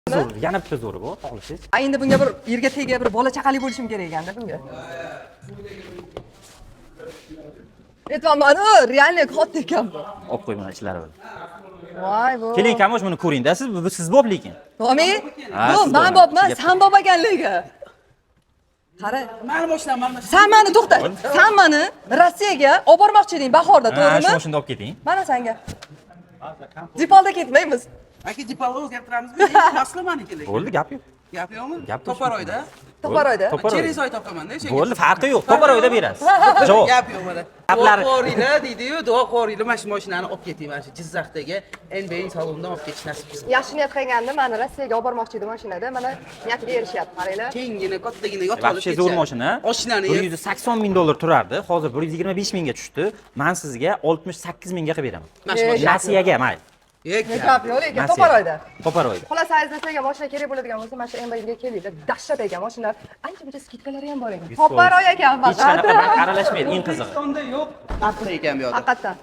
Zo'r, yana bitta zo'ri bu, xohlasangiz. Endi bunga bir yerga tegib bir bola chaqali bo'lishim kerak ekanda bunga. Aytmaman, realniy katta ekan bu. Olib qo'y mana ichlari bor. Voy bu. Keling, kamosh buni ko'ring-da, siz bob lekin. Tomi? Ha, Bu siz men bor. bobman, sen bob ekanligi. Qara. Mani boshdan. Sen meni to'xta. Sen meni Rossiyaga olib bormoqchi eding bahorda, Ha, to'g'rimi? shu mashina olib keting. Mana senga. Dipolda ketmaymiz. Aka dipalni o'zgartiramizmi? Asli meniki. Bo'ldi, gap yo'q. Gap yo'qmi? Gap Toparoyda. To'paroyda. Cheris oy topaman-da, shunga. Bo'ldi, farqi yo'q. Topar oyda berasiz. Javob. Gap yo'q mana. Gaplari- Qo'ringlar deydi-yu, duo qo'ringlar mana shu mashinani olib keting mana shu Jizzaxdagi NBA salonidan olib ketish nasib qilsin. Yaxshi niyat qilganda meni Rossiyaga olib bormoqchi edim mashinada. Mana niyatiga erishyapti, qaranglar. Kengina, kattagina yotib olib Vaqti zo'r mashina. Mashinani 180 ming dollar turardi. Hozir 125 mingga tushdi. Men sizga 68 mingga qilib beraman. Rossiyaga, mayli. Gap yo'q, lekin To'paroyda. Topar oyda. Xulasangiz sizga mashina kerak bo'ladigan bo'lsa, mana shu MBga kelinglar. Dahshat ekan mashinalar. Ancha-muncha skidkalari ham bor ekan. To'paroy ekan Hech qanaqa faqat. bilan aralashmaydi, eng qizig'i. Hindistonda yo'q. Narxi ekan bu yoqda. Haqiqatan.